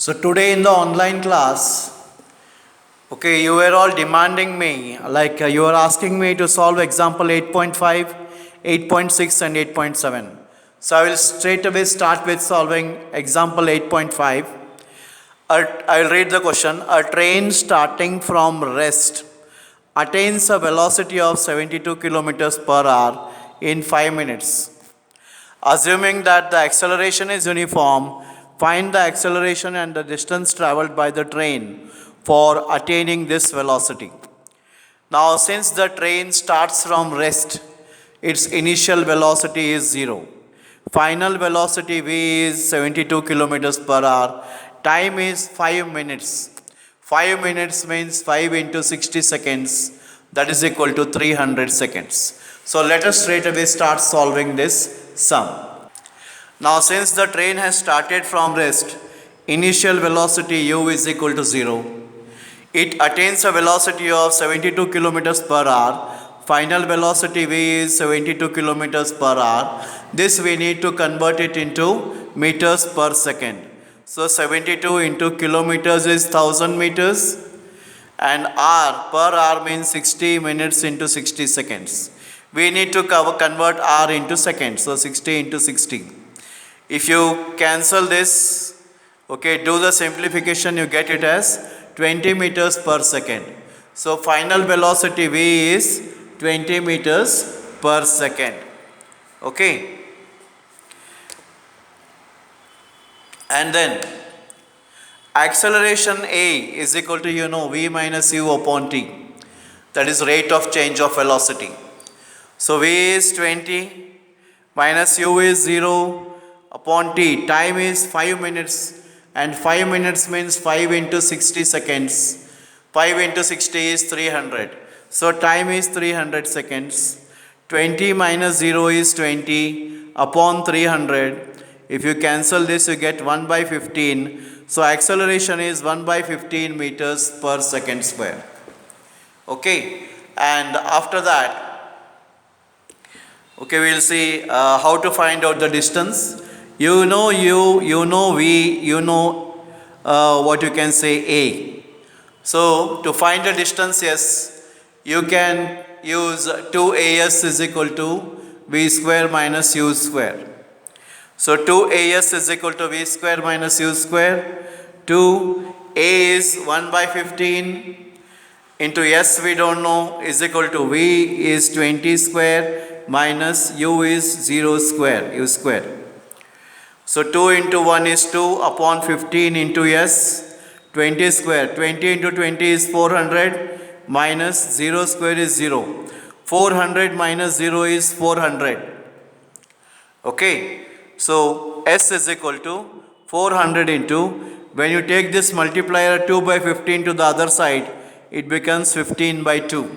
So today in the online class, okay, you were all demanding me, like you were asking me to solve example 8.5, 8.6 and 8.7. So I will straight away start with solving example 8.5. I will read the question. A train starting from rest attains a velocity of 72 kilometers per hour in 5 minutes. Assuming that the acceleration is uniform, find the acceleration and the distance traveled by the train for attaining this velocity. Now, since the train starts from rest, its initial velocity is 0. Final velocity v is 72 kilometers per hour. Time is 5 minutes. 5 minutes means 5 into 60 seconds. That is equal to 300 seconds. So let us straight away start solving this sum. Now since the train has started from rest, initial velocity u is equal to 0. It attains a velocity of 72 kilometers per hour. Final velocity v is 72 kilometers per hour. This we need to convert it into meters per second. So 72 into kilometers is 1000 meters. And r per hour means 60 minutes into 60 seconds. We need to convert r into seconds. So 60 into 60. If you cancel this, okay, do the simplification, you get it as 20 meters per second. So final velocity v is 20 meters per second. Okay. And then acceleration a is equal to v minus u upon t. That is rate of change of velocity. So v is 20 minus u is 0 upon t. Time is 5 minutes and 5 minutes means 5 into 60 seconds. 5 into 60 is 300. So time is 300 seconds. 20 minus 0 is 20 upon 300. If you cancel this, you get 1 by 15. So acceleration is 1 by 15 meters per second square. Okay. And after that, okay, we'll see how to find out the distance. You know v, what you can say a. So to find the distance, yes, you can use 2as is equal to v square minus u square. So 2as is equal to v square minus u square. 2a is 1 by 15 into s we don't know is equal to v is 20 square minus u is 0 square, u square. So 2 into 1 is 2 upon 15 into s, 20 square. 20 into 20 is 400 minus 0 square is 0. 400 minus 0 is 400. Okay. So s is equal to 400 into, when you take this multiplier 2 by 15 to the other side, it becomes 15 by 2.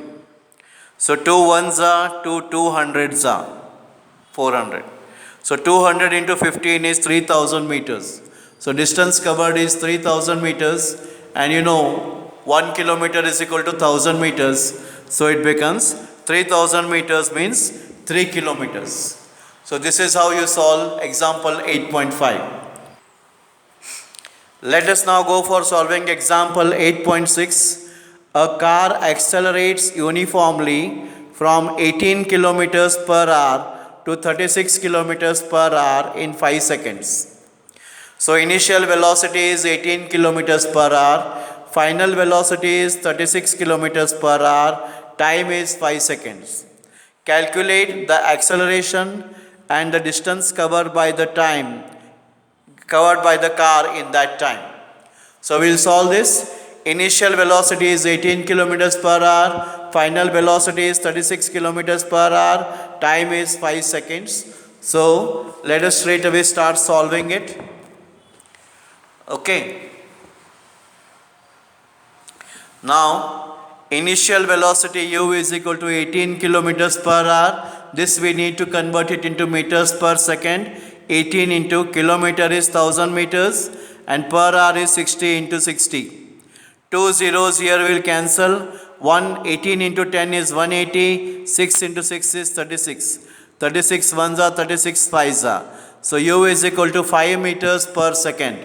So 2 ones are 2 200s are 400. So 200 into 15 is 3000 meters. So distance covered is 3000 meters, and 1 kilometer is equal to 1000 meters. So it becomes 3000 meters means 3 kilometers. So this is how you solve example 8.5. Let us now go for solving example 8.6. A car accelerates uniformly from 18 kilometers per hour to 36 kilometers per hour in 5 seconds. So initial velocity is 18 kilometers per hour. Final velocity is 36 kilometers per hour. Time is 5 seconds. Calculate the acceleration and the distance covered by the car in that time. So we'll solve this. Initial velocity is 18 kilometers per hour. Final velocity is 36 kilometers per hour. Time is 5 seconds. So let us straight away start solving it. Okay. Now initial velocity u is equal to 18 kilometers per hour. This we need to convert it into meters per second. 18 into kilometer is 1000 meters and per hour is 60 into 60. 2 zeros here will cancel. 18 into 10 is 180. 6 into 6 is 36. 36 ones are 36 fives are. So u is equal to 5 meters per second.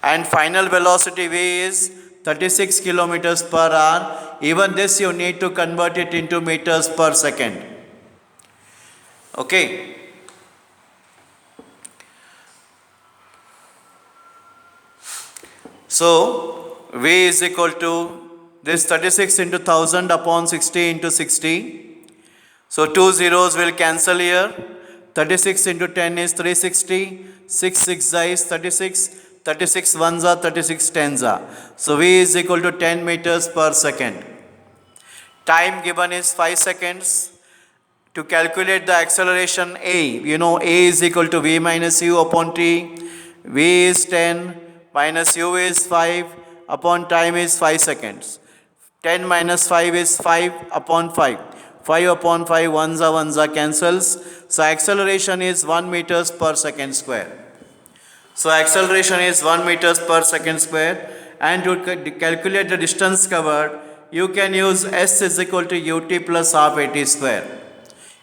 and final velocity v is 36 kilometers per hour. Even this you need to convert it into meters per second. Okay. So v is equal to this 36 into 1000 upon 60 into 60. So two zeros will cancel here. 36 into 10 is 360. 6 6 is 36. 36 ones are 36 tens are. So v is equal to 10 meters per second. Time given is 5 seconds. To calculate the acceleration a, you know a is equal to v minus u upon t. V is 10 minus u is 5 upon time is 5 seconds. 10 minus 5 is 5 upon 5. 5 upon 5 ones are cancels. So acceleration is 1 meters per second square. So acceleration is 1 meters per second square, and to calculate the distance covered, you can use s is equal to ut plus half at square.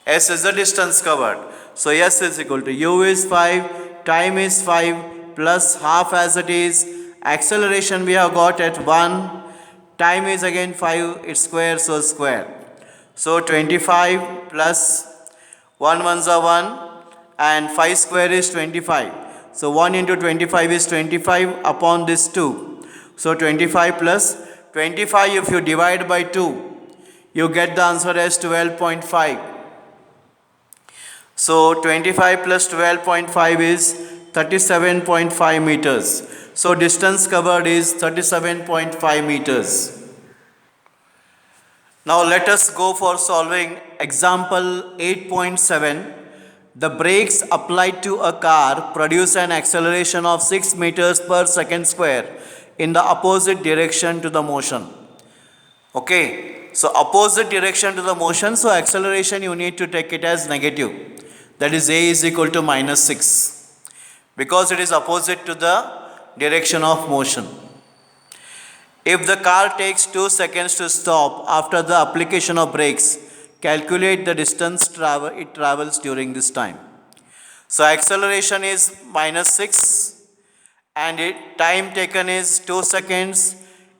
S is the distance covered. So s is equal to u is 5, time is 5 plus half as it is. Acceleration we have got at 1, time is again 5, it's square, so square. So 25 plus 1 ones are 1 and 5 square is 25. So 1 into 25 is 25 upon this 2. So 25 plus 25, if you divide by 2, you get the answer as 12.5. So 25 plus 12.5 is 37.5 meters. So distance covered is 37.5 meters. Now let us go for solving example 8.7. The brakes applied to a car produce an acceleration of 6 meters per second square in the opposite direction to the motion. Okay, so opposite direction to the motion, so acceleration you need to take it as negative. That is a is equal to minus 6 because it is opposite to the direction of motion. If the car takes 2 seconds to stop after the application of brakes, calculate the distance it travels during this time. So acceleration is minus 6 and time taken is 2 seconds.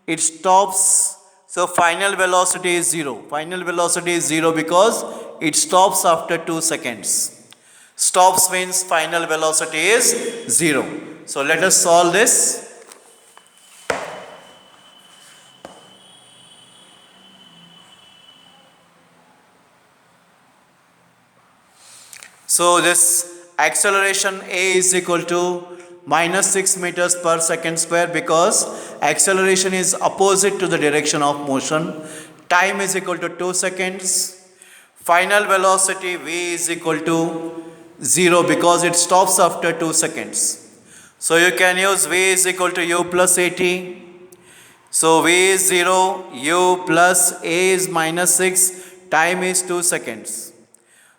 It stops. So final velocity is 0. Final velocity is 0 because it stops after 2 seconds. Stops means final velocity is 0. So let us solve this. So this acceleration a is equal to minus 6 meters per second square because acceleration is opposite to the direction of motion. Time is equal to 2 seconds. Final velocity v is equal to 0 because it stops after 2 seconds. So you can use v is equal to u plus at. So v is 0, u plus a is minus 6, time is 2 seconds.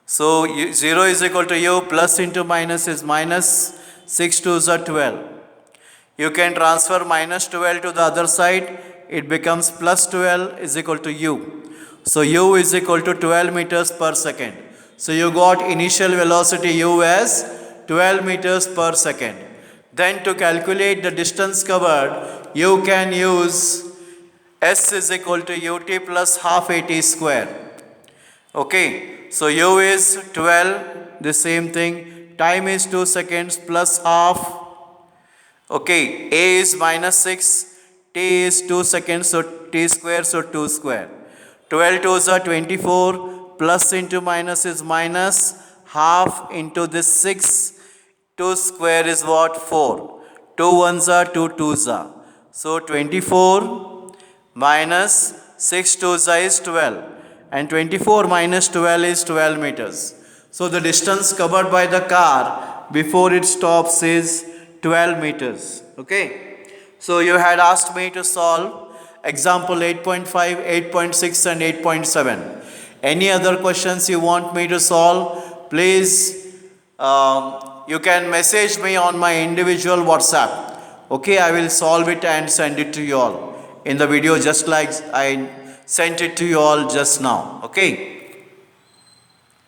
So 0 is equal to u plus into minus is minus, 6 2s are 12. You can transfer minus 12 to the other side, it becomes plus 12 is equal to u. So u is equal to 12 meters per second. So you got initial velocity u as 12 meters per second. Then to calculate the distance covered, you can use s is equal to ut plus half at square. Okay, so u is 12, the same thing, time is 2 seconds plus half. Okay, a is minus 6, t is 2 seconds, so t square, so 2 square. 12 2s are 24, plus into minus is minus, half into this 6, 2 square is what? 4. 2 1s are 2 2s are. So 24 minus 6 2s are is 12. And 24 minus 12 is 12 meters. So the distance covered by the car before it stops is 12 meters. Okay. So you had asked me to solve example 8.5, 8.6 and 8.7. Any other questions you want me to solve, please you can message me on my individual WhatsApp. Okay, I will solve it and send it to you all in the video just like I sent it to you all just now. Okay.